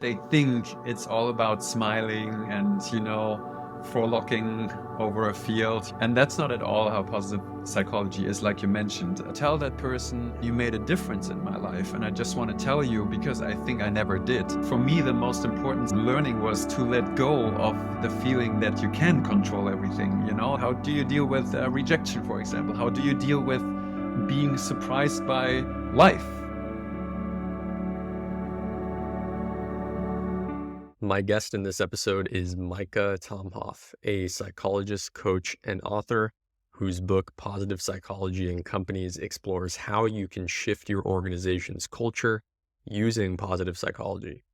They think it's all about smiling and, frolicking over a field. And that's not at all how positive psychology is, like you mentioned. Tell that person you made a difference in my life. And I just want to tell you because I think I never did. For me, the most important learning was to let go of the feeling that you can control everything. How do you deal with rejection, for example? How do you deal with being surprised by life? My guest in this episode is Micha Tomoff, a psychologist, coach, and author whose book, Positive Psychology in Companies, explores how you can shift your organization's culture using positive psychology.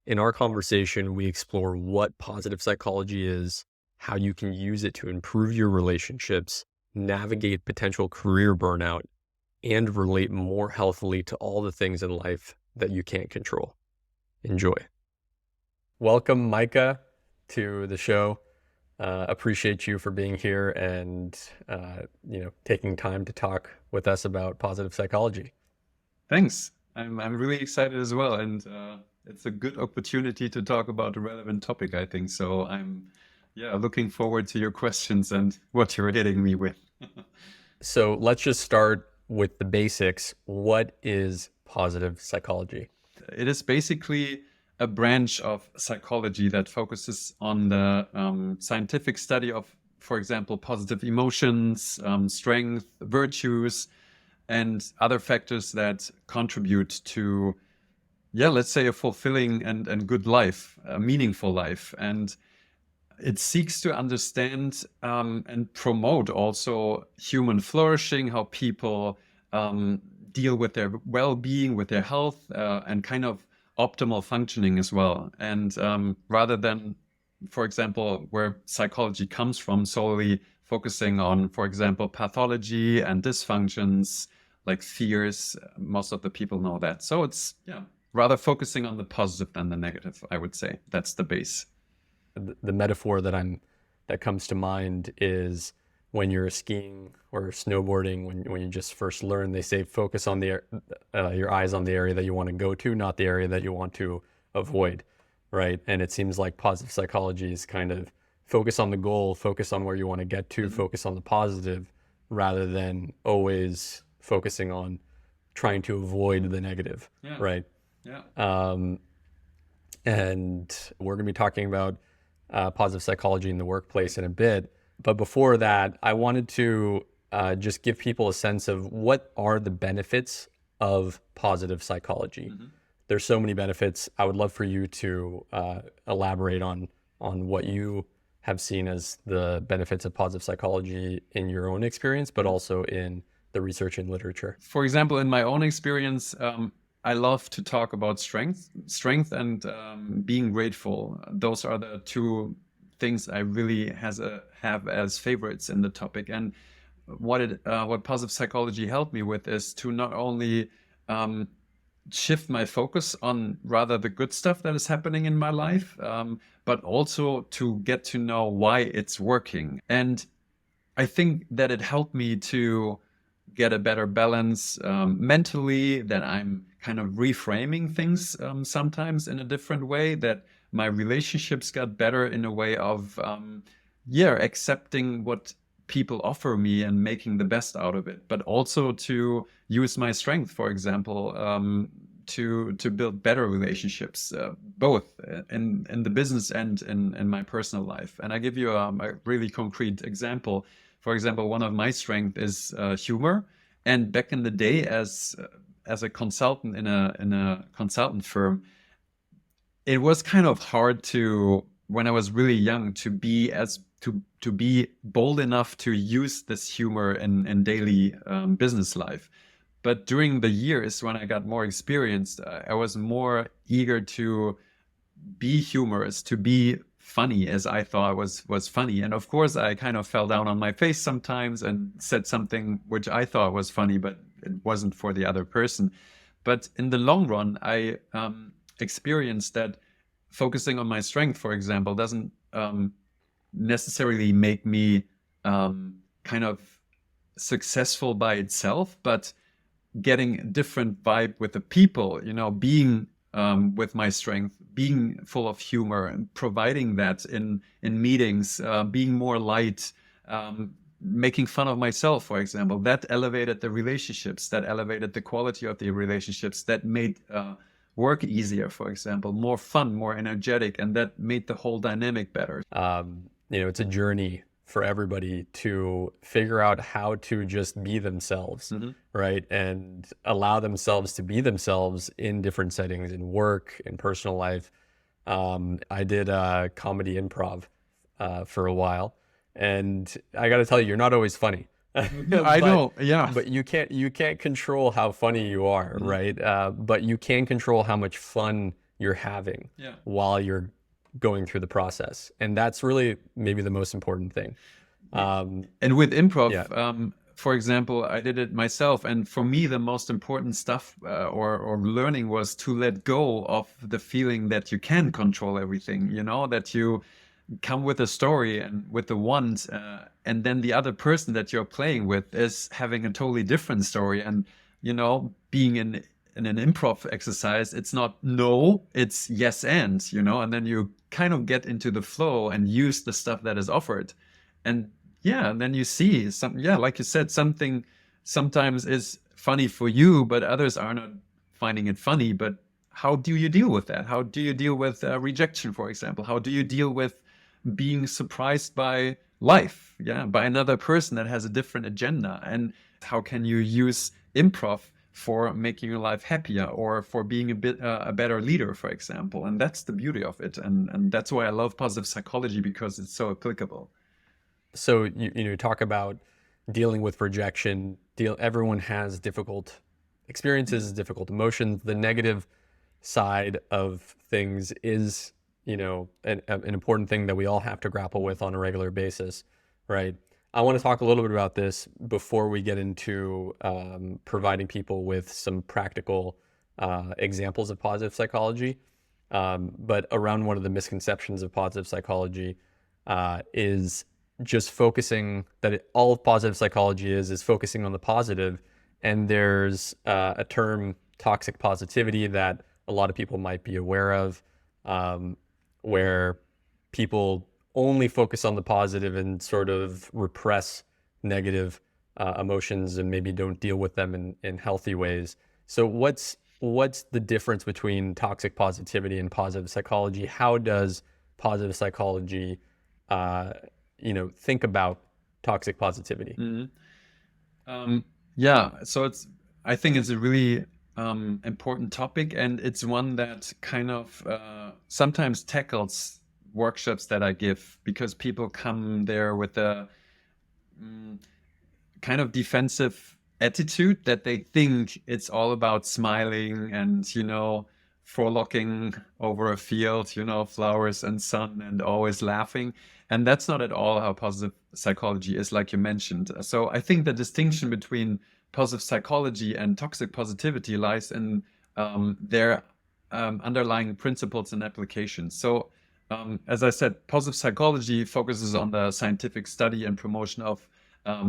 In our conversation, we explore what positive psychology is, how you can use it to improve your relationships, navigate potential career burnout, and relate more healthily to all the things in life that you can't control. Enjoy. Welcome, Micha, to the show. Appreciate you for being here and taking time to talk with us about positive psychology. Thanks. I'm really excited as well, and it's a good opportunity to talk about a relevant topic, I think. So I'm looking forward to your questions and what you're hitting me with. So let's just start with the basics. What is positive psychology? It is basically a branch of psychology that focuses on the scientific study of, for example, positive emotions, strength, virtues, and other factors that contribute to, let's say, a fulfilling and good life, a meaningful life. And it seeks to understand and promote also human flourishing, how people deal with their well-being, with their health, and kind of optimal functioning as well. And rather than, for example, where psychology comes from, solely focusing on, for example, pathology and dysfunctions like fears, most of the people know that. So it's rather focusing on the positive than the negative, I would say. That's the base. The metaphor that comes to mind is when you're skiing or snowboarding, when you just first learn, they say focus on your eyes on the area that you want to go to, not the area that you want to avoid, right? And it seems like positive psychology is kind of focus on the goal, focus on where you want to get to, focus on the positive, rather than always focusing on trying to avoid the negative, right? Yeah. And we're going to be talking about positive psychology in the workplace in a bit. But before that, I wanted to just give people a sense of what are the benefits of positive psychology. Mm-hmm. There's so many benefits. I would love for you to elaborate on what you have seen as the benefits of positive psychology in your own experience, but also in the research and literature. For example, in my own experience, I love to talk about strength and being grateful. Those are the two things I really have as favorites in the topic. And what positive psychology helped me with is to not only shift my focus on rather the good stuff that is happening in my life, but also to get to know why it's working. And I think that it helped me to get a better balance mentally, that I'm kind of reframing things sometimes in a different way, that my relationships got better in a way of, accepting what people offer me and making the best out of it, but also to use my strength, for example, to build better relationships, both in the business and in my personal life. And I give you a really concrete example. For example, one of my strengths is humor. And back in the day, as a consultant in a consultant firm, it was kind of hard to, when I was really young, to be bold enough to use this humor in daily business life. But during the years when I got more experienced, I was more eager to be humorous, to be funny as I thought was funny. And of course, I kind of fell down on my face sometimes and said something which I thought was funny, but it wasn't for the other person. But in the long run, I experienced that focusing on my strength, for example, doesn't necessarily make me kind of successful by itself, but getting a different vibe with the people, being with my strength, being full of humor and providing that in meetings, being more light, making fun of myself, for example, that elevated the relationships, that elevated the quality of the relationships, that made work easier, for example, more fun, more energetic, and that made the whole dynamic better. It's a journey for everybody to figure out how to just be themselves, right? And allow themselves to be themselves in different settings, in work, in personal life. I did comedy improv for a while, and I got to tell you, you're not always funny. I know, yeah. But you can't control how funny you are, right? But you can control how much fun you're having while you're going through the process, and that's really maybe the most important thing. And with improv, for example, I did it myself, and for me, the most important stuff or learning was to let go of the feeling that you can control everything. That you come with a story and with the want, and then the other person that you're playing with is having a totally different story. And being in an improv exercise, it's not no, it's yes and then you kind of get into the flow and use the stuff that is offered. And then you see like you said, something sometimes is funny for you, but others are not finding it funny. But how do you deal with that? How do you deal with rejection, for example? How do you deal with being surprised by life, by another person that has a different agenda? And how can you use improv for making your life happier or for being a better leader, for example? And that's the beauty of it. And that's why I love positive psychology, because it's so applicable. So you talk about dealing with rejection. Everyone has difficult experiences, difficult emotions. The negative side of things is an important thing that we all have to grapple with on a regular basis, right? I want to talk a little bit about this before we get into providing people with some practical examples of positive psychology. But around one of the misconceptions of positive psychology is just focusing that all of positive psychology is focusing on the positive. And there's a term, toxic positivity, that a lot of people might be aware of, where people only focus on the positive and sort of repress negative emotions and maybe don't deal with them in healthy ways. So what's the difference between toxic positivity and positive psychology? How does positive psychology think about toxic positivity? So I think it's a really important topic, and it's one that kind of sometimes tackles workshops that I give, because people come there with a kind of defensive attitude that they think it's all about smiling and frolicking over a field, flowers and sun, and always laughing. And that's not at all how positive psychology is, like you mentioned. So I think the distinction between positive psychology and toxic positivity lies in their underlying principles and applications. So as I said, positive psychology focuses on the scientific study and promotion of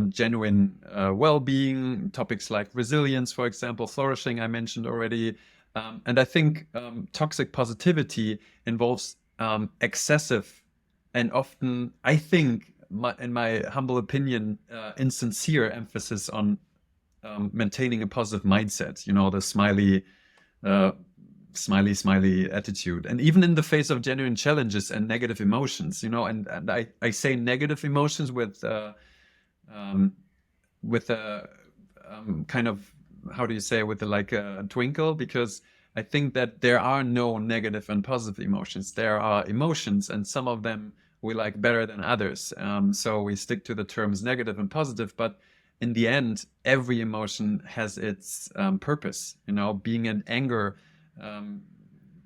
genuine well-being, topics like resilience, for example, flourishing, I mentioned already. And I think toxic positivity involves excessive and often, I think, in my humble opinion, insincere emphasis on maintaining a positive mindset, the smiley attitude. And even in the face of genuine challenges and negative emotions, and I say negative emotions with a kind of, how do you say, with a twinkle, because I think that there are no negative and positive emotions. There are emotions, and some of them we like better than others. So we stick to the terms negative and positive, but in the end, every emotion has its purpose. Being in anger,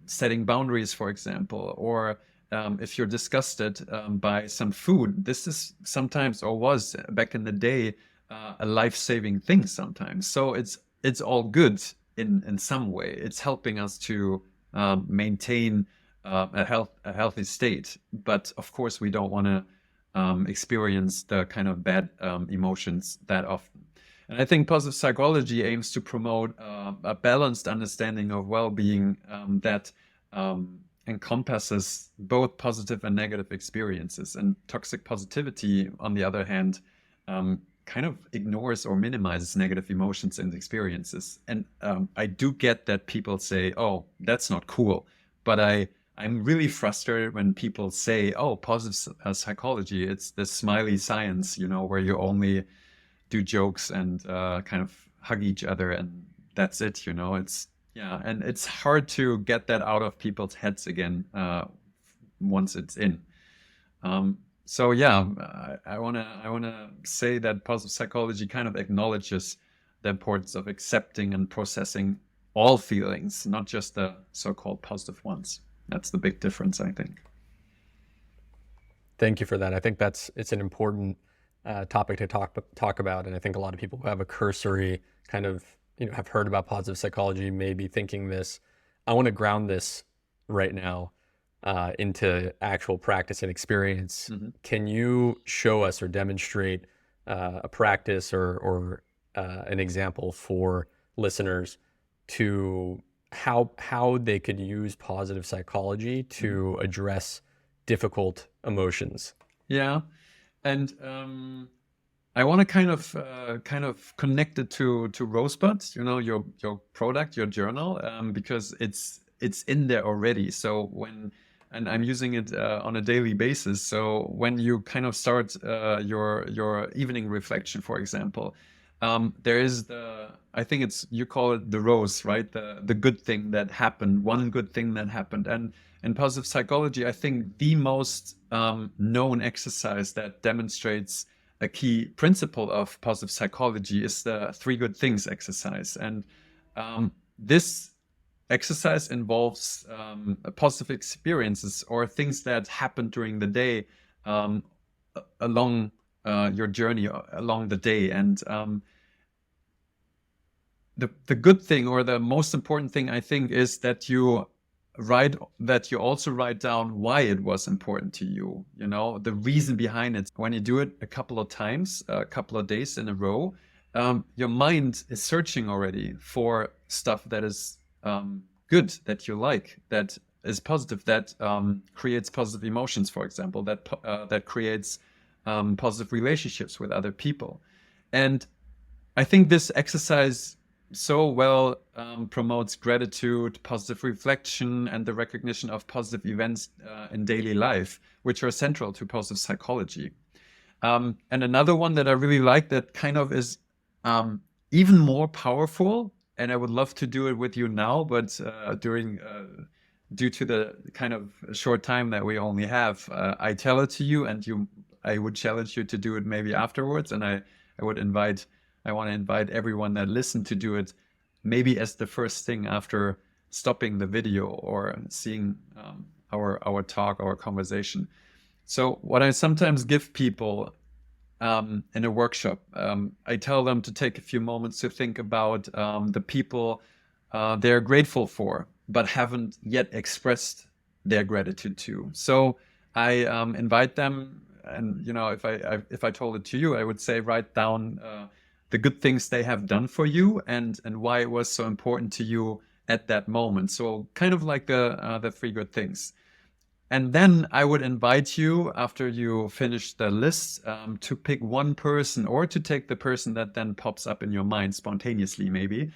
setting boundaries, for example, or if you're disgusted by some food, this is sometimes, or was back in the day, a life-saving thing sometimes. So it's all good in some way. It's helping us to maintain a healthy state. But of course, we don't want to experience the kind of bad emotions that often. And I think positive psychology aims to promote a balanced understanding of well-being that encompasses both positive and negative experiences. And toxic positivity, on the other hand, kind of ignores or minimizes negative emotions and experiences. And I do get that people say, "Oh, that's not cool," but I'm really frustrated when people say, "Oh, positive psychology, it's the smiley science, where you only do jokes and kind of hug each other and that's it." It's yeah, and it's hard to get that out of people's heads again once it's in. So yeah, I wanna say that positive psychology kind of acknowledges the importance of accepting and processing all feelings, not just the so-called positive ones. That's the big difference, I think. Thank you for that. I think it's an important topic to talk about, and I think a lot of people who have a cursory kind of have heard about positive psychology may be thinking this. I want to ground this right now into actual practice and experience. Can you show us or demonstrate a practice or an example for listeners to how they could use positive psychology to address difficult emotions? Yeah, and I want to kind of connect it to Rosebud, your product, your journal, because it's in there already. So and I'm using it on a daily basis. So when you kind of start your evening reflection, for example, there is I think you call it the rose, right? The good thing that happened, one good thing that happened. And in positive psychology, I think the most known exercise that demonstrates a key principle of positive psychology is the three good things exercise. And this exercise involves positive experiences or things that happen during the day along your journey along the day. And the good thing or the most important thing, I think, is that you also write down why it was important to you, the reason behind it. When you do it a couple of times, a couple of days in a row, your mind is searching already for stuff that is good, that you like, that is positive, that creates positive emotions, for example, that creates positive relationships with other people. And I think this exercise so well promotes gratitude, positive reflection, and the recognition of positive events in daily life, which are central to positive psychology. And another one that I really like that kind of is even more powerful, and I would love to do it with you now, but due to the kind of short time that we only have, I tell it to you, and I would challenge you to do it maybe afterwards, and I want to invite everyone that listened to do it maybe as the first thing after stopping the video or seeing our talk, our conversation. So what I sometimes give people in a workshop, I tell them to take a few moments to think about the people they're grateful for, but haven't yet expressed their gratitude to. So I invite them, and if I told it to you, I would say write down the good things they have done for you and why it was so important to you at that moment. So kind of like the three good things. And then I would invite you, after you finish the list, to pick one person, or to take the person that then pops up in your mind spontaneously, maybe,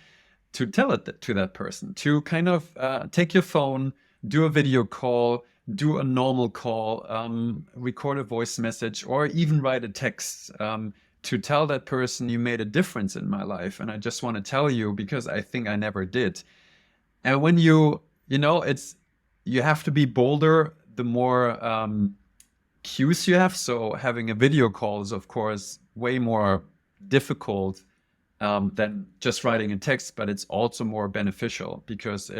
to tell it to that person, to kind of take your phone, do a video call, do a normal call, record a voice message, or even write a text to tell that person, you made a difference in my life. And I just want to tell you because I think I never did. And when you have to be bolder the more cues you have. So having a video call is, of course, way more difficult than just writing a text, but it's also more beneficial because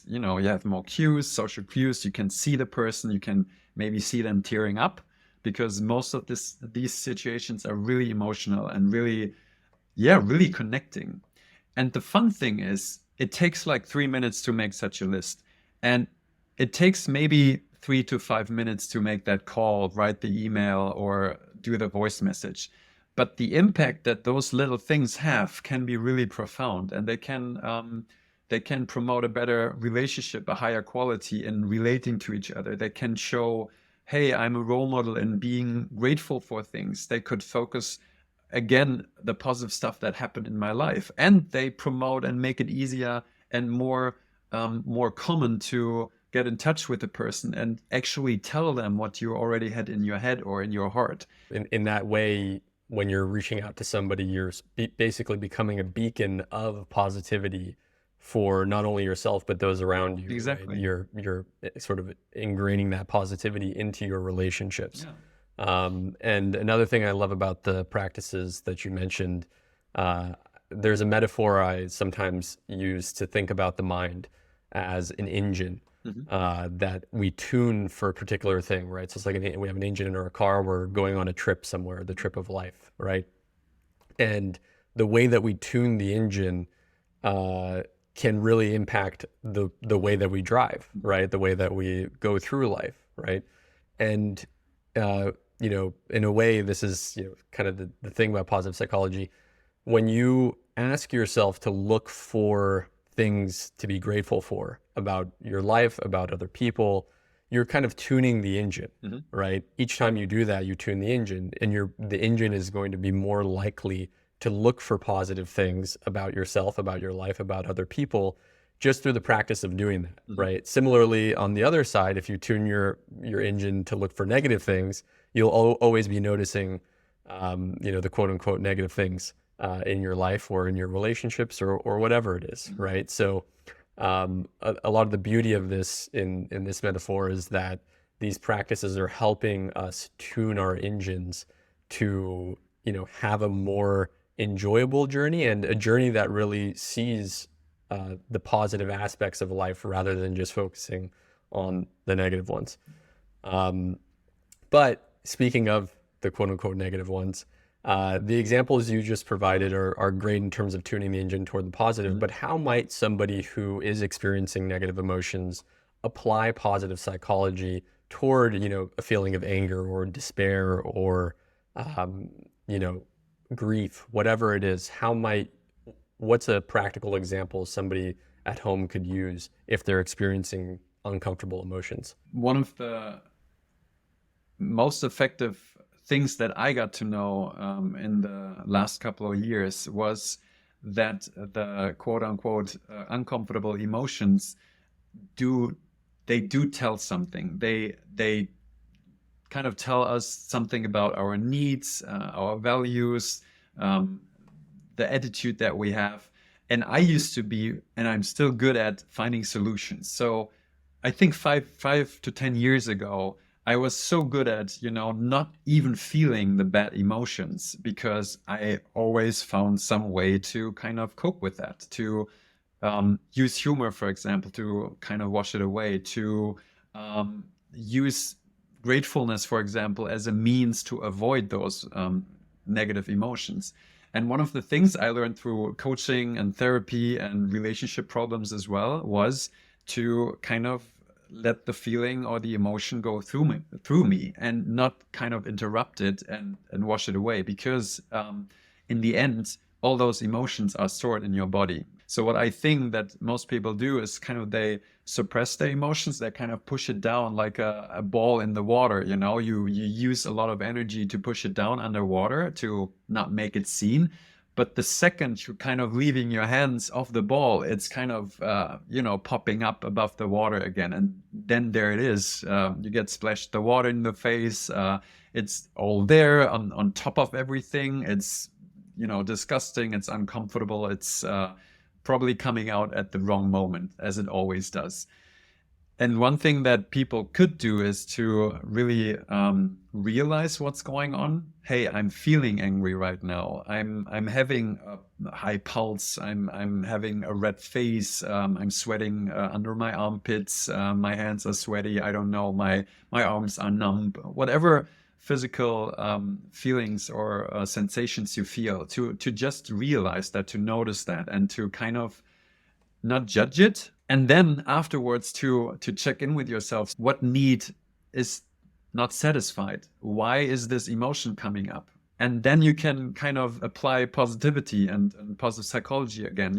you have more cues, social cues. You can see the person, you can maybe see them tearing up, because most of these situations are really emotional and really connecting. And the fun thing is, it takes like 3 minutes to make such a list. And it takes maybe 3 to 5 minutes to make that call, write the email, or do the voice message. But the impact that those little things have can be really profound, and they can promote a better relationship, a higher quality in relating to each other. They can show, hey, I'm a role model in being grateful for things. They could focus again the positive stuff that happened in my life, and they promote and make it easier and more common to get in touch with the person and actually tell them what you already had in your head or in your heart. In that way, when you're reaching out to somebody, you're basically becoming a beacon of positivity for not only yourself but those around you. Exactly. Right? You're sort of ingraining that positivity into your relationships. Yeah. And another thing I love about the practices that you mentioned, there's a metaphor I sometimes use to think about the mind as an engine. That we tune for a particular thing, right? So it's like we have an engine in our car, we're going on a trip somewhere, the trip of life, right? And the way that we tune the engine can really impact the way that we drive, right? The way that we go through life, right? And in a way, this is kind of the thing about positive psychology. When you ask yourself to look for things to be grateful for about your life, about other people, you're kind of tuning the engine, right? Each time you do that, you tune the engine, and the engine is going to be more likely to look for positive things about yourself, about your life, about other people, just through the practice of doing that, right? Similarly, on the other side, if you tune your engine to look for negative things, you'll always be noticing, the quote unquote negative things in your life or in your relationships or whatever it is, right? So a lot of the beauty of this in this metaphor is that these practices are helping us tune our engines to, have a more enjoyable journey, and a journey that really sees the positive aspects of life rather than just focusing on the negative ones. But speaking of the quote unquote negative ones, the examples you just provided are great in terms of tuning the engine toward the positive, but how might somebody who is experiencing negative emotions apply positive psychology toward, a feeling of anger or despair or, grief, whatever it is? What's a practical example somebody at home could use if they're experiencing uncomfortable emotions? One of the most effective things that I got to know in the last couple of years was that the quote unquote uncomfortable emotions do tell something. They kind of tell us something about our needs, our values, the attitude that we have. And I used to be, and I'm still good at finding solutions. So I think five to 10 years ago, I was so good at, not even feeling the bad emotions because I always found some way to kind of cope with that, to use humor, for example, to kind of wash it away, to use gratefulness, for example, as a means to avoid those negative emotions. And one of the things I learned through coaching and therapy and relationship problems as well was to kind of let the feeling or the emotion go through me and not kind of interrupt it and wash it away, because in the end, all those emotions are stored in your body. So what I think that most people do is kind of they suppress their emotions. They kind of push it down like a ball in the water. You use a lot of energy to push it down underwater to not make it seen. But the second you're kind of leaving your hands off the ball, it's kind of, popping up above the water again. And then there it is. You get splashed the water in the face. It's all there on top of everything. It's, disgusting. It's uncomfortable. It's probably coming out at the wrong moment, as it always does. And one thing that people could do is to really realize what's going on. Hey, I'm feeling angry right now. I'm having a high pulse. I'm having a red face. I'm sweating under my armpits. My hands are sweaty. I don't know. My arms are numb. Whatever physical feelings or sensations you feel, to just realize that, to notice that, and to kind of not judge it. And then afterwards to check in with yourself. What need is not satisfied? Why is this emotion coming up? And then you can kind of apply positivity and positive psychology again,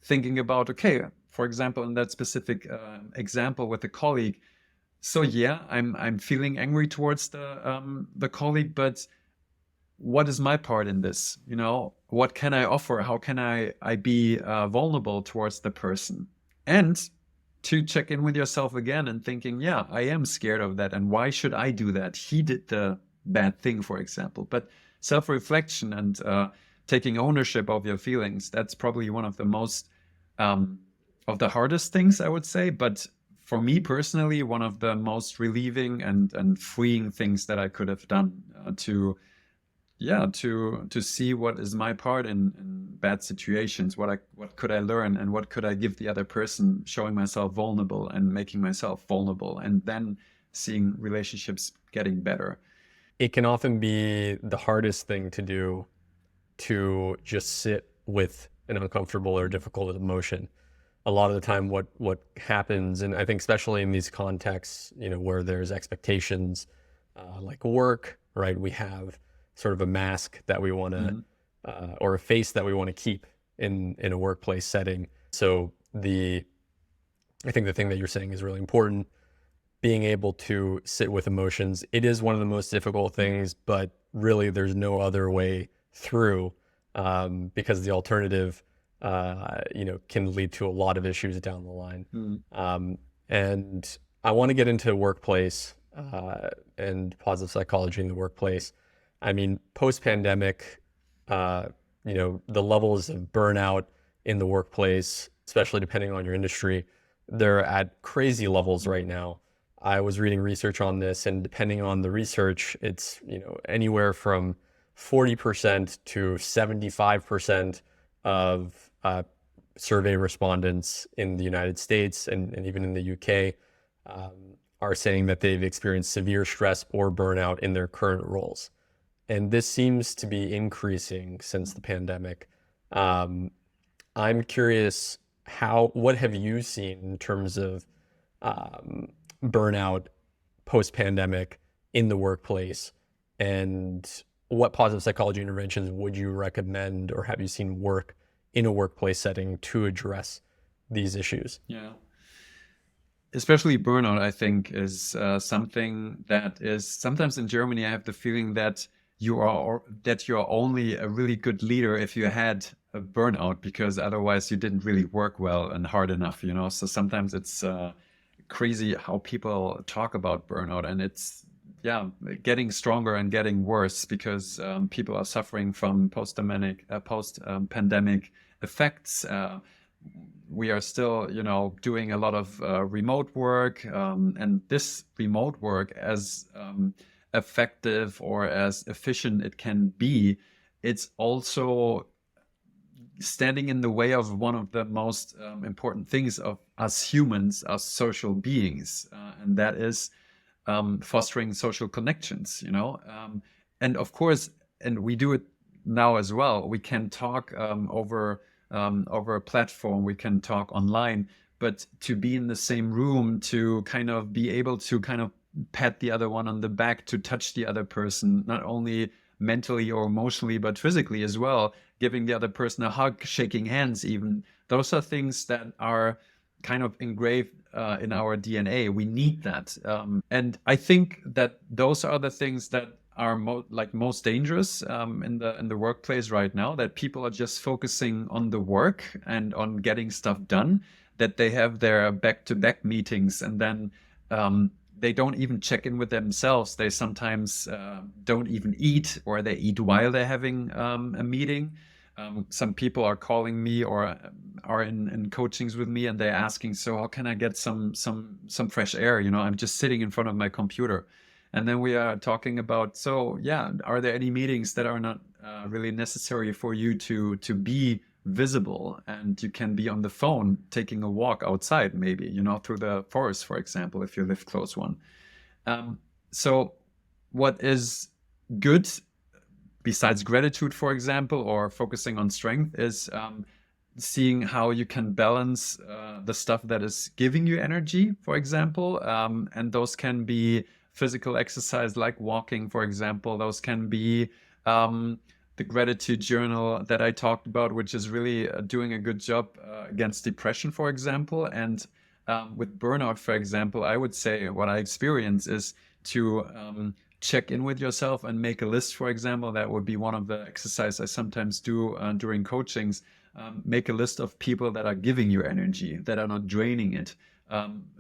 thinking about, okay, for example, in that specific example with a colleague. So yeah, I'm feeling angry towards the colleague, but what is my part in this? What can I offer? How can I be vulnerable towards the person? And to check in with yourself again and thinking, yeah, I am scared of that. And why should I do that? He did the bad thing, for example. But self-reflection and taking ownership of your feelings, that's probably one of the most of the hardest things, I would say. But for me personally, one of the most relieving and freeing things that I could have done to see what is my part in bad situations, what could I learn, and what could I give the other person, showing myself vulnerable and making myself vulnerable, and then seeing relationships getting better. It can often be the hardest thing to do, to just sit with an uncomfortable or difficult emotion. A lot of the time what happens, and I think especially in these contexts, where there's expectations, like work, right? We have sort of a mask that we want to, or a face that we want to keep in a workplace setting. So I think the thing that you're saying is really important. Being able to sit with emotions, it is one of the most difficult things, but really there's no other way through, because the alternative, can lead to a lot of issues down the line. And I want to get into workplace and positive psychology in the workplace. I mean, post-pandemic, the levels of burnout in the workplace, especially depending on your industry, they're at crazy levels right now. I was reading research on this, and depending on the research, it's anywhere from 40% to 75% of survey respondents in the United States and even in the UK are saying that they've experienced severe stress or burnout in their current roles. And this seems to be increasing since the pandemic. I'm curious, what have you seen in terms of burnout post-pandemic in the workplace, and what positive psychology interventions would you recommend, or have you seen work in a workplace setting to address these issues? Yeah. Especially burnout, I think, is something that is sometimes in Germany. I have the feeling that you're only a really good leader if you had a burnout, because otherwise you didn't really work well and hard enough. So sometimes it's crazy how people talk about burnout, and it's getting stronger and getting worse because people are suffering from post-pandemic effects. We are still, doing a lot of remote work, and this remote work, as effective or as efficient it can be, it's also standing in the way of one of the most important things of us humans, us social beings, and that is fostering social connections. And of course, and we do it now as well. We can talk over a platform, we can talk online, but to be in the same room, to kind of be able to kind of pat the other one on the back, to touch the other person, not only mentally or emotionally, but physically as well, giving the other person a hug, shaking hands even. Those are things that are kind of engraved in our DNA. We need that. And I think that those are the things that are most dangerous in the workplace right now, that people are just focusing on the work and on getting stuff done, that they have their back-to-back meetings, and then they don't even check in with themselves. They sometimes don't even eat, or they eat while they're having a meeting. Some people are calling me or are in coachings with me, and they're asking, so how can I get some fresh air? I'm just sitting in front of my computer. And then we are talking about, so yeah, are there any meetings that are not really necessary for you to be visible, and you can be on the phone taking a walk outside, maybe, through the forest, for example, if you live close one. So what is good, besides gratitude, for example, or focusing on strength, is seeing how you can balance the stuff that is giving you energy, for example. And those can be physical exercise like walking, for example. Those can be the gratitude journal that I talked about, which is really doing a good job against depression, for example. And with burnout, for example, I would say what I experience is to check in with yourself and make a list, for example. That would be one of the exercises I sometimes do during coachings. Make a list of people that are giving you energy, that are not draining it.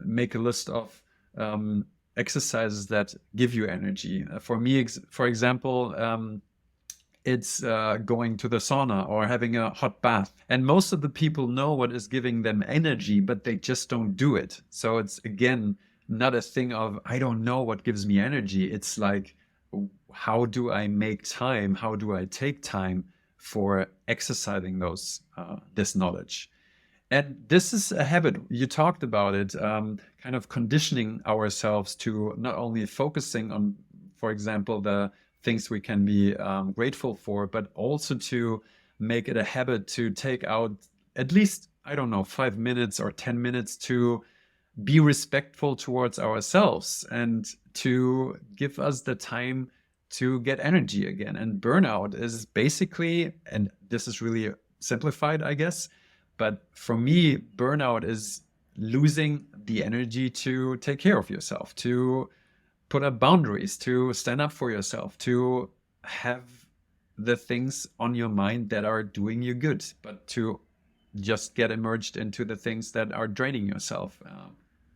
Make a list of exercises that give you energy. For me, for example, it's going to the sauna or having a hot bath. And most of the people know what is giving them energy, but they just don't do it. So it's, again, not a thing of, I don't know what gives me energy. It's like, how do I make time? How do I take time for exercising this knowledge? And this is a habit. You talked about it, kind of conditioning ourselves to not only focusing on, for example, the things we can be grateful for, but also to make it a habit to take out at least, I don't know, 5 minutes or 10 minutes to be respectful towards ourselves and to give us the time to get energy again. And burnout is basically, and this is really simplified, I guess, but for me, burnout is losing the energy to take care of yourself, to put up boundaries, to stand up for yourself, to have the things on your mind that are doing you good, but to just get immersed into the things that are draining yourself.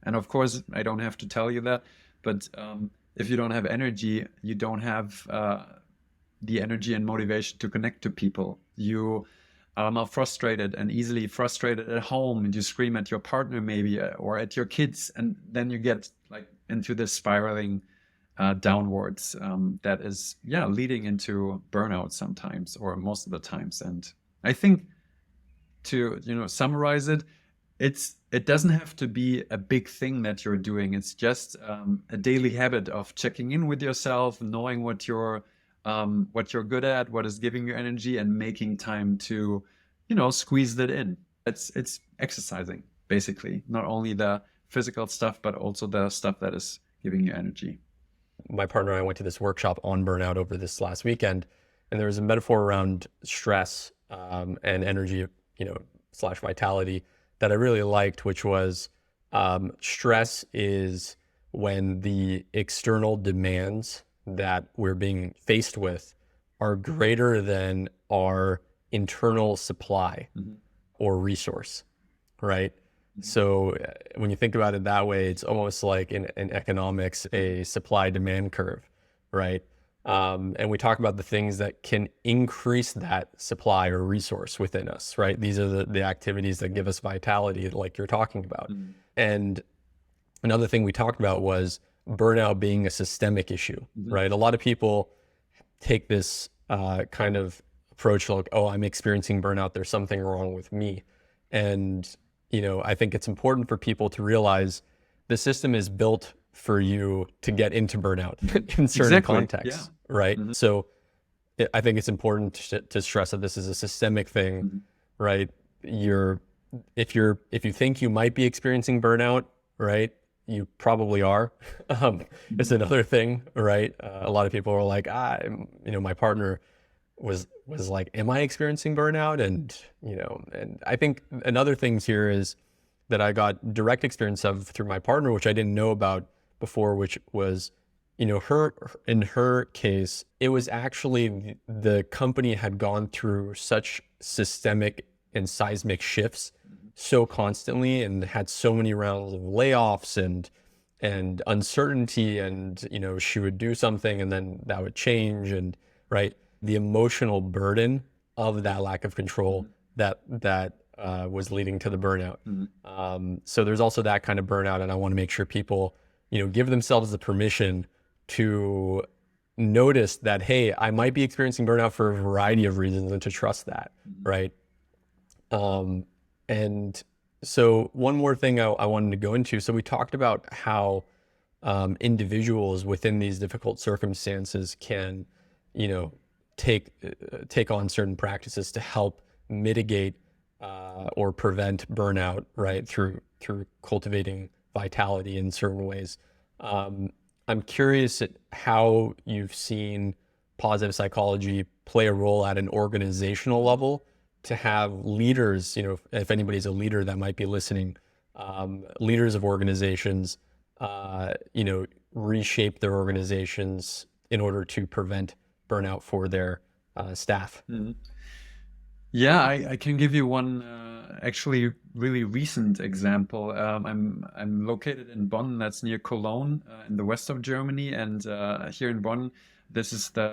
And of course, I don't have to tell you that, but if you don't have energy, you don't have the energy and motivation to connect to people. You are now frustrated and easily frustrated at home, and you scream at your partner maybe or at your kids, and then you get like into this spiraling downwards that is leading into burnout sometimes, or most of the times. And I think, to summarize it, it doesn't have to be a big thing that you're doing. It's just a daily habit of checking in with yourself, knowing what you're good at, what is giving you energy, and making time to, squeeze that in. It's exercising, basically, not only the physical stuff, but also the stuff that is giving you energy. My partner and I went to this workshop on burnout over this last weekend, and there was a metaphor around stress and energy, / vitality that I really liked, which was stress is when the external demands that we're being faced with are greater than our internal supply or resource, right? So when you think about it that way, it's almost like in economics, a supply-demand curve, right? And we talk about the things that can increase that supply or resource within us, right? These are the activities that give us vitality, like you're talking about. And another thing we talked about was burnout being a systemic issue, right? A lot of people take this kind of approach like, oh, I'm experiencing burnout, there's something wrong with me. And, I think it's important for people to realize the system is built for you to get into burnout in certain contexts, right? So I think it's important to stress that this is a systemic thing, right? If you think you might be experiencing burnout, right, you probably are. It's another thing, right? A lot of people are like, my partner was like, am I experiencing burnout? And, and I think another thing here is that I got direct experience of through my partner, which I didn't know about before, which was, in her case, it was actually the company had gone through such systemic and seismic shifts so constantly and had so many rounds of layoffs and uncertainty, and, she would do something and then that would change, and right. The emotional burden of that lack of control that was leading to the burnout. So there's also that kind of burnout, and I want to make sure people, give themselves the permission to notice that, hey, I might be experiencing burnout for a variety of reasons, and to trust that, right? And so one more thing I wanted to go into. So we talked about how individuals within these difficult circumstances can, take on certain practices to help mitigate or prevent burnout, right, through cultivating vitality in certain ways. I'm curious at how you've seen positive psychology play a role at an organizational level to have leaders, if anybody's a leader that might be listening, leaders of organizations, reshape their organizations in order to prevent burnout for their staff? Mhm. Yeah, I can give you one actually really recent example. I'm located in Bonn, that's near Cologne, in the west of Germany, and here in Bonn, this is the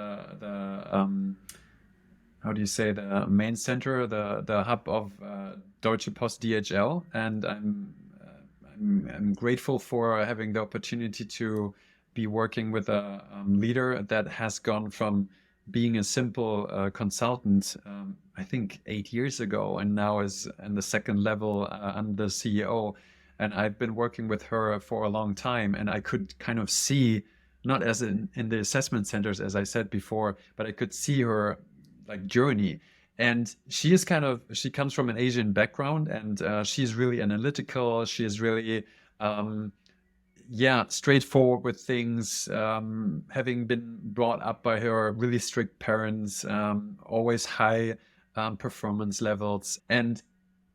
how do you say, the main center, the hub of Deutsche Post DHL, and I'm grateful for having the opportunity to be working with a leader that has gone from being a simple consultant, I think 8 years ago, and now is in the second level under the CEO. And I've been working with her for a long time, and I could kind of see, not as in the assessment centers, as I said before, but I could see her like journey. And she comes from an Asian background, and she's really analytical. She is really straightforward with things, having been brought up by her really strict parents, always high performance levels. And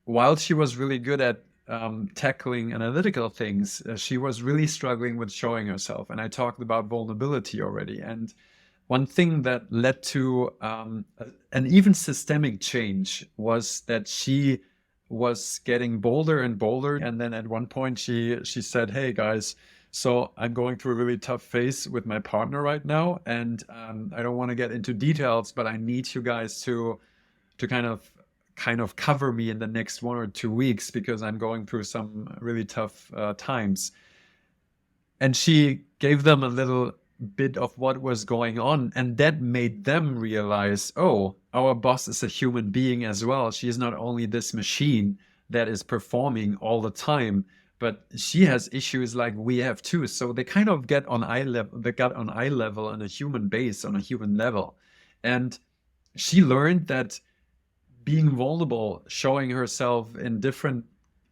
while she was really good at tackling analytical things, she was really struggling with showing herself. And I talked about vulnerability already. And one thing that led to an even systemic change was that she was getting bolder and bolder. And then at one point she said, "Hey guys, so I'm going through a really tough phase with my partner right now, and I don't want to get into details, but I need you guys to kind of cover me in the next 1 or 2 weeks because I'm going through some really tough times." And she gave them a little bit of what was going on, and that made them realize, oh, our boss is a human being as well. She is not only this machine that is performing all the time, but she has issues like we have too. So they kind of get on eye level, they got on eye level on a human base, on a human level. And she learned that being vulnerable, showing herself in different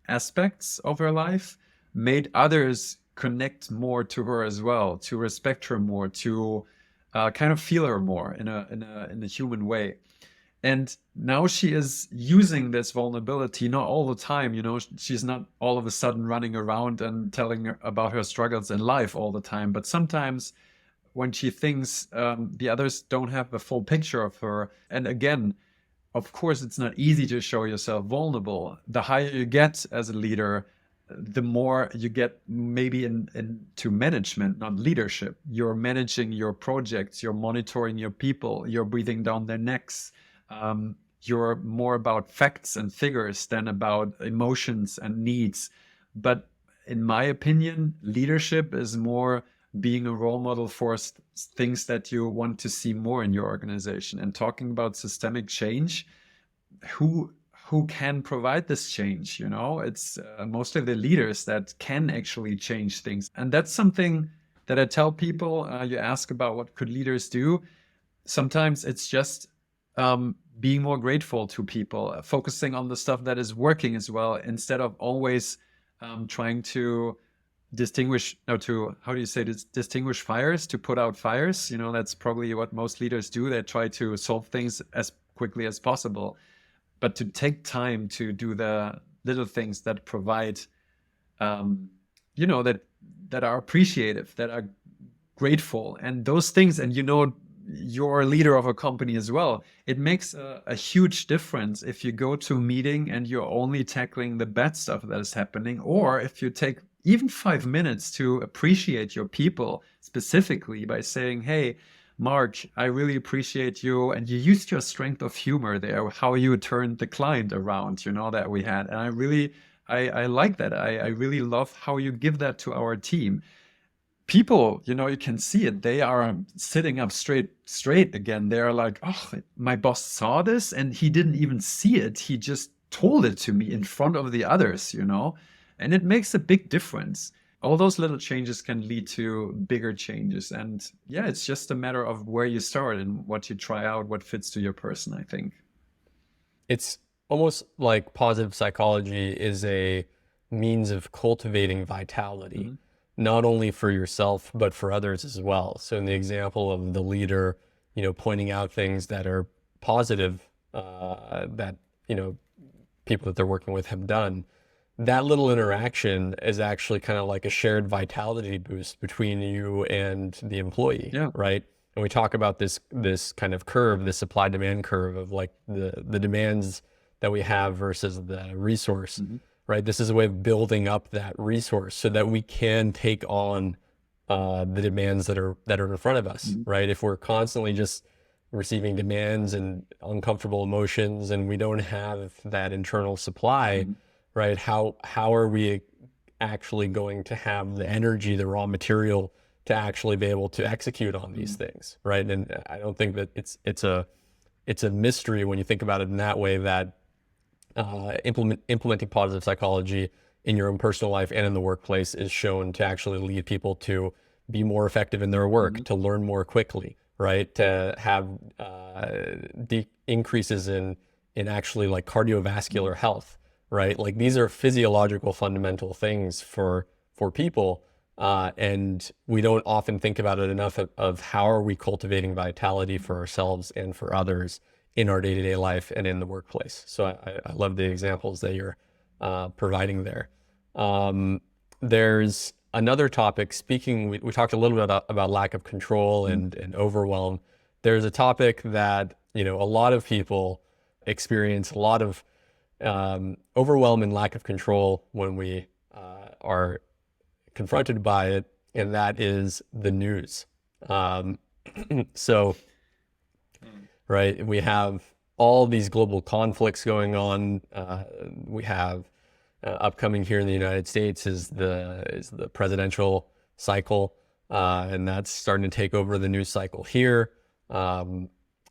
aspects of her life, made others connect more to her as well, to respect her more, to kind of feel her more in a human way. And now she is using this vulnerability, not all the time, she's not all of a sudden running around and telling about her struggles in life all the time, but sometimes when she thinks the others don't have the full picture of her. And again, of course, it's not easy to show yourself vulnerable. The higher you get as a leader, the more you get maybe into management, not leadership. You're managing your projects, you're monitoring your people, you're breathing down their necks. You're more about facts and figures than about emotions and needs. But in my opinion, leadership is more being a role model for things that you want to see more in your organization. And talking about systemic change, who can provide this change? It's mostly the leaders that can actually change things. And that's something that I tell people. You ask about what could leaders do. Sometimes it's just being more grateful to people, focusing on the stuff that is working as well, instead of always trying to distinguish fires, to put out fires. That's probably what most leaders do. They try to solve things as quickly as possible, but to take time to do the little things that provide that are appreciative, that are grateful, and those things. And you're a leader of a company as well. It makes a huge difference if you go to a meeting and you're only tackling the bad stuff that is happening, or if you take even 5 minutes to appreciate your people specifically by saying, "Hey, Mark, I really appreciate you." And you used your strength of humor there, how you turned the client around, that we had. And I like that. I really love how you give that to our team. People, you can see it. They are sitting up straight again. They are like, "Oh, my boss saw this and he didn't even see it. He just told it to me in front of the others," And it makes a big difference. All those little changes can lead to bigger changes. And yeah, it's just a matter of where you start and what you try out, what fits to your person, I think. It's almost like positive psychology is a means of cultivating vitality. Mm-hmm. Not only for yourself, but for others as well. So in the example of the leader pointing out things that are positive, that, people that they're working with have done. That little interaction is actually kind of like a shared vitality boost between you and the employee, Yeah. right? And we talk about this kind of curve, this supply demand curve of like the demands that we have versus the resource, right? This is a way of building up that resource so that we can take on the demands that are in front of us, right? If we're constantly just receiving demands and uncomfortable emotions and we don't have that internal supply, right? How are we actually going to have the energy, the raw material to actually be able to execute on these things, right? And I don't think that it's a mystery when you think about it in that way, that implementing positive psychology in your own personal life and in the workplace is shown to actually lead people to be more effective in their work, to learn more quickly, right? To have increases in actually like cardiovascular health, right? Like these are physiological fundamental things for people. And we don't often think about it enough of how are we cultivating vitality for ourselves and for others in our day-to-day life and in the workplace. So I love the examples that you're providing there. There's another topic, we talked a little bit about lack of control and overwhelm. There's a topic that, a lot of people experience a lot of overwhelm and lack of control when we are confronted by it, and that is the news. So, right, we have all these global conflicts going on. We have upcoming here in the United States is the presidential cycle, and that's starting to take over the news cycle here.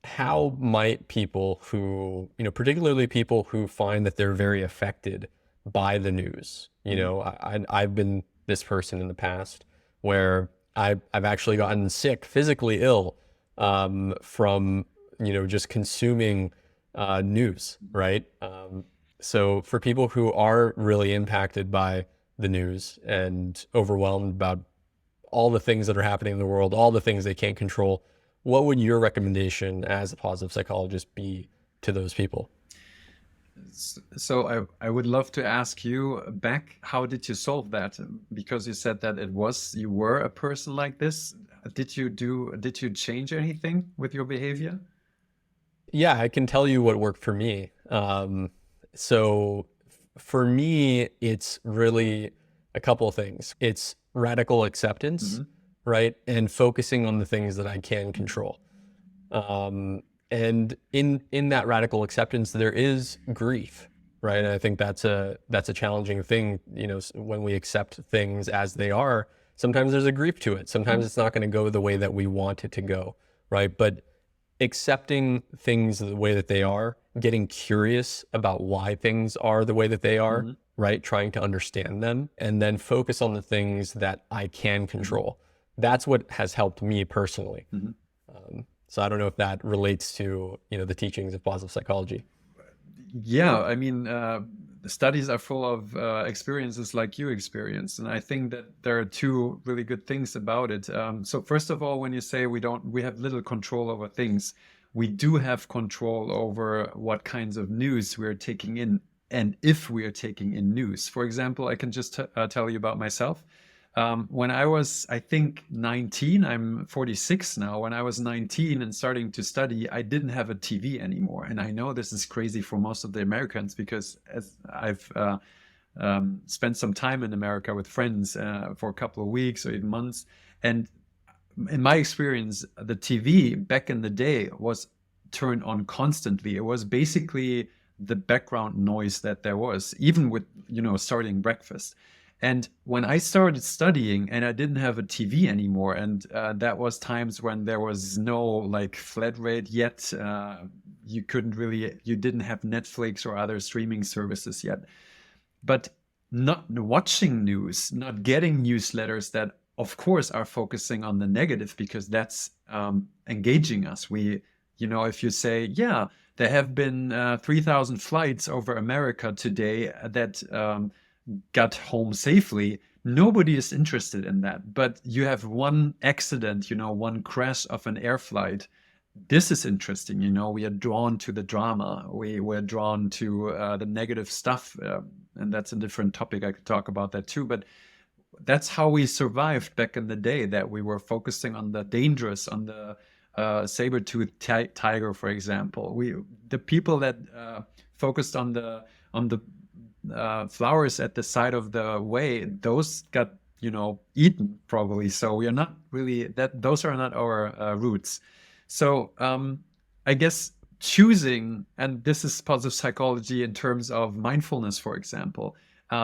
How might people who, particularly people who find that they're very affected by the news, I've been this person in the past where I've actually gotten sick, physically ill, from, just consuming news, right? So for people who are really impacted by the news and overwhelmed about all the things that are happening in the world, all the things they can't control, what would your recommendation as a positive psychologist be to those people? So I would love to ask you back, how did you solve that? Because you said that you were a person like this. Did you change anything with your behavior? Yeah, I can tell you what worked for me. So for me, it's really a couple of things. It's radical acceptance, right? And focusing on the things that I can control. And in that radical acceptance, there is grief, right? And I think that's a challenging thing, when we accept things as they are. Sometimes there's a grief to it. Sometimes it's not going to go the way that we want it to go, right? But accepting things the way that they are, getting curious about why things are the way that they are, right? Trying to understand them, and then focus on the things that I can control. That's what has helped me personally. So I don't know if that relates to, the teachings of positive psychology. Yeah, I mean, the studies are full of experiences like you experienced, and I think that there are two really good things about it. So first of all, when you say we have little control over things, we do have control over what kinds of news we're taking in, and if we are taking in news. For example, I can just tell you about myself. When I was, I think, 19, I'm 46 now. When I was 19 and starting to study, I didn't have a TV anymore. And I know this is crazy for most of the Americans, because as I've spent some time in America with friends for a couple of weeks or even months. And in my experience, the TV back in the day was turned on constantly. It was basically the background noise that there was, even with, starting breakfast. And when I started studying and I didn't have a TV anymore, and that was times when there was no like flat rate yet, you didn't have Netflix or other streaming services yet. But not watching news, not getting newsletters that, of course, are focusing on the negative, because that's engaging us. If you say, yeah, there have been 3,000 flights over America today that got home safely, nobody is interested in that. But you have one accident, one crash of an air flight, this is interesting. We are drawn to the drama. We're drawn to the negative stuff. And that's a different topic. I could talk about that too. But that's how we survived back in the day, that we were focusing on the dangerous, on the saber-toothed tiger, for example. The people that focused on the flowers at the side of the way, those got eaten probably. So we are not really those are not our roots. So I guess choosing, and this is positive psychology in terms of mindfulness, for example,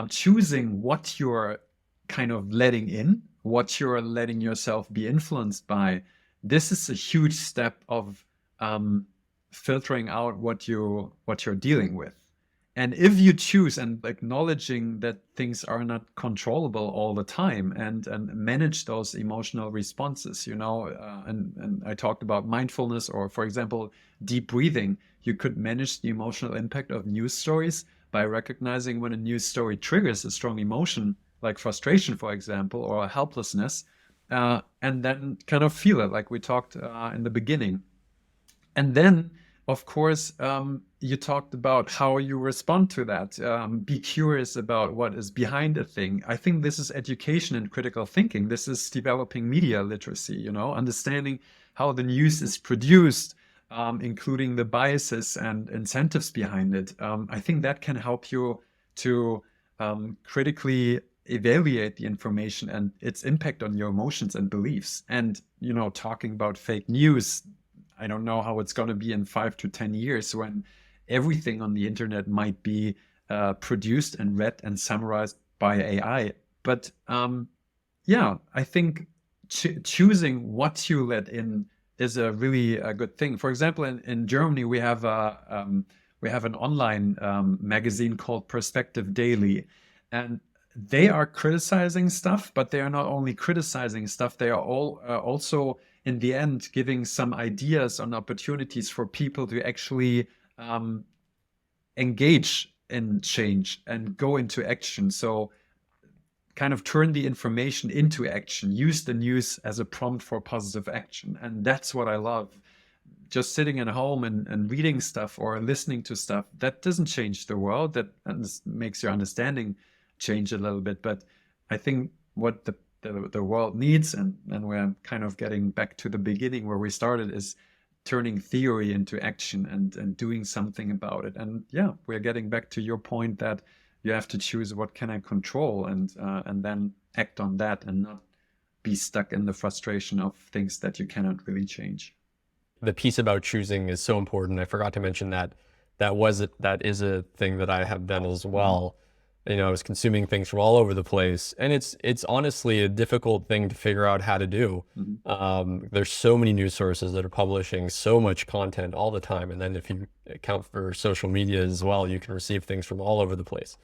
choosing what you're kind of letting in, what you're letting yourself be influenced by. This is a huge step of filtering out what you're dealing with. And if you choose, and acknowledging that things are not controllable all the time, and manage those emotional responses, and I talked about mindfulness, or for example, deep breathing. You could manage the emotional impact of news stories by recognizing when a news story triggers a strong emotion, like frustration, for example, or helplessness, and then kind of feel it, like we talked in the beginning. And then, of course, you talked about how you respond to that. Be curious about what is behind a thing. I think this is education and critical thinking. This is developing media literacy, understanding how the news is produced, including the biases and incentives behind it. I think that can help you to critically evaluate the information and its impact on your emotions and beliefs. And, talking about fake news, I don't know how it's going to be in 5 to 10 years when everything on the internet might be produced and read and summarized by AI. But I think choosing what you let in is a really good thing. For example, in Germany, we have an online magazine called Perspective Daily, and they are criticizing stuff, but they are not only criticizing stuff, they are also in the end giving some ideas on opportunities for people to actually engage in change and go into action. So kind of turn the information into action, use the news as a prompt for positive action. And that's what I love. Just sitting at home and reading stuff or listening to stuff, that doesn't change the world. That makes your understanding change a little bit. But I think what the world needs, and we're kind of getting back to the beginning where we started, is turning theory into action and doing something about it. And we're getting back to your point that you have to choose what can I control, and then act on that, and not be stuck in the frustration of things that you cannot really change. The piece about choosing is so important. I forgot to mention that is a thing that I have done as well. I was consuming things from all over the place, and it's honestly a difficult thing to figure out how to do. There's so many news sources that are publishing so much content all the time, and then if you account for social media as well, you can receive things from all over the place.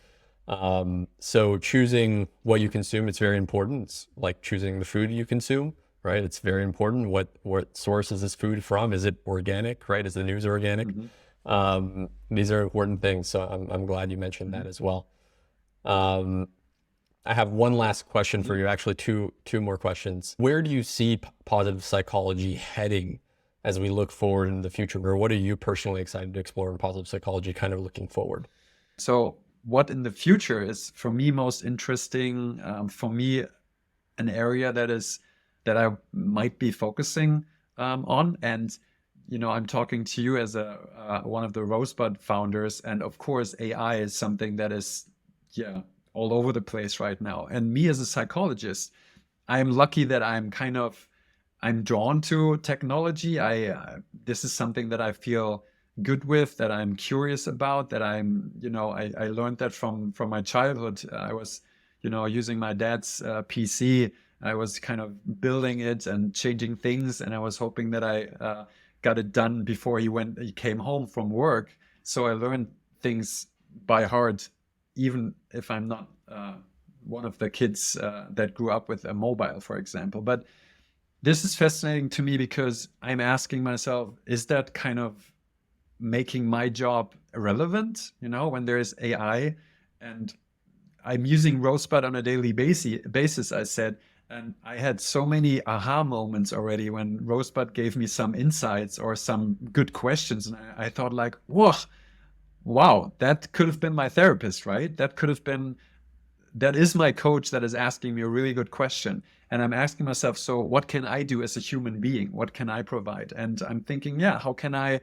So choosing what you consume, it's very important. It's like choosing the food you consume, right? It's very important. What source is this food from? Is it organic, right? Is the news organic? These are important things. So I'm glad you mentioned that as well. I have one last question for you, actually two more questions. Where do you see positive psychology heading as we look forward in the future? Or what are you personally excited to explore in positive psychology kind of looking forward? So what in the future is for me most interesting, for me, an area that I might be focusing on. And, I'm talking to you as one of the Rosebud founders. And of course, AI is something that is, all over the place right now. And me as a psychologist, I'm lucky that I'm drawn to technology. This is something that I feel good with, that I'm curious about, that I learned that from my childhood. I was, using my dad's PC. I was kind of building it and changing things, and I was hoping that I got it done before he came home from work. So I learned things by heart, even if I'm not one of the kids that grew up with a mobile, for example. But this is fascinating to me because I'm asking myself, is that kind of making my job irrelevant? When there is AI and I'm using Rosebud on a daily basis, I said, And I had so many aha moments already when Rosebud gave me some insights or some good questions. And I thought like, whoa, wow, that could have been my therapist, right? That is my coach that is asking me a really good question. And I'm asking myself, so what can I do as a human being? What can I provide? And I'm thinking, yeah, how can I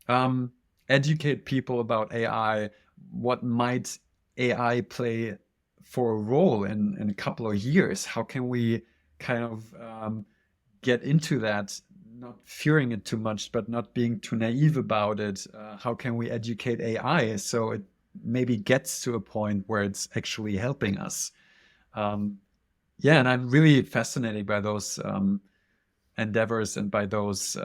um, educate people about AI? What might AI play for a role in a couple of years? How can we kind of get into that, not fearing it too much, but not being too naive about it? How can we educate AI so it maybe gets to a point where it's actually helping us? Um, yeah, and I'm really fascinated by those endeavors and by those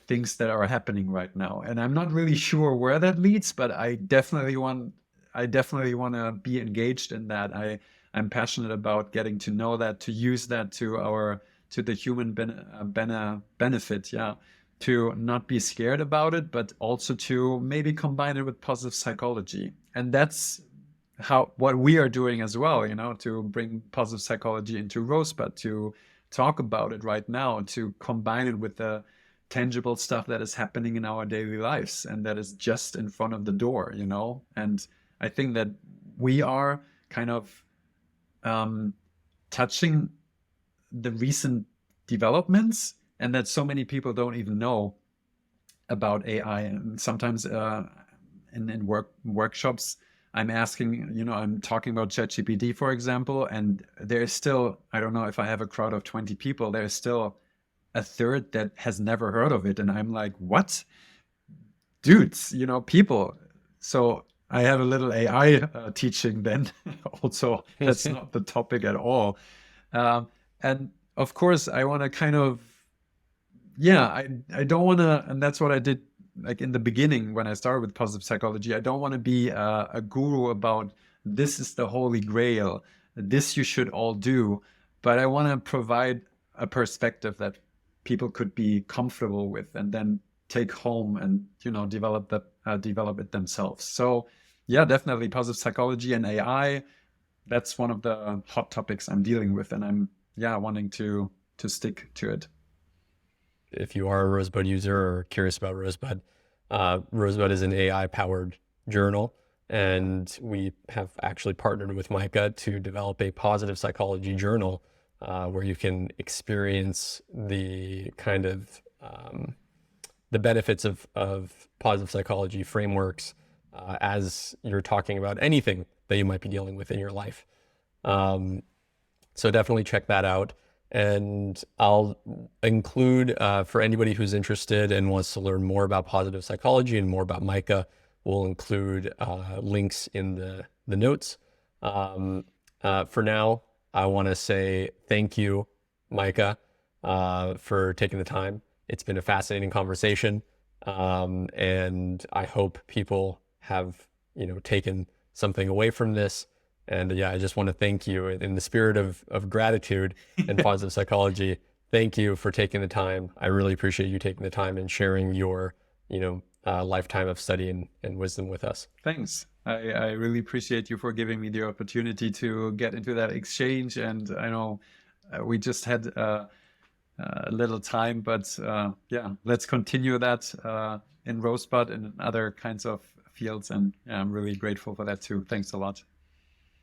things that are happening right now. And I'm not really sure where that leads, but I definitely want to be engaged in that. I'm passionate about getting to know that, to use that to the human benefit, yeah. To not be scared about it, but also to maybe combine it with positive psychology. And that's what we are doing as well, to bring positive psychology into Rosebud, to talk about it right now, to combine it with the tangible stuff that is happening in our daily lives and that is just in front of the door. And I think that we are kind of touching the recent developments, and that so many people don't even know about AI. And sometimes in workshops, I'm asking, I'm talking about ChatGPT, for example, and there's still, I don't know, if I have a crowd of 20 people, there's still a third that has never heard of it. And I'm like, what? Dudes, people. So I have a little AI teaching then. Also, that's not the topic at all. And of course, I want to kind of, yeah, I don't want to, and that's what I did like in the beginning when I started with positive psychology. I don't want to be a guru about this is the holy grail, this you should all do, but I want to provide a perspective that people could be comfortable with and then take home and develop it themselves. So yeah, definitely positive psychology and AI. That's one of the hot topics I'm dealing with, and I'm wanting to stick to it. If you are a Rosebud user or curious about Rosebud, Rosebud is an AI-powered journal, and we have actually partnered with Micha to develop a positive psychology journal where you can experience the kind of the benefits of positive psychology frameworks as you're talking about anything that you might be dealing with in your life. So definitely check that out. And I'll include for anybody who's interested and wants to learn more about positive psychology and more about Micha, we'll include links in the notes. For now, I want to say thank you, Micha, for taking the time. It's been a fascinating conversation, and I hope people have taken something away from this. And yeah, I just want to thank you in the spirit of gratitude and positive psychology. Thank you for taking the time. I really appreciate you taking the time and sharing your, lifetime of study and wisdom with us. Thanks. I really appreciate you for giving me the opportunity to get into that exchange. And I know we just had a little time, but yeah, let's continue that in Rosebud and in other kinds of fields. And yeah, I'm really grateful for that too. Thanks a lot.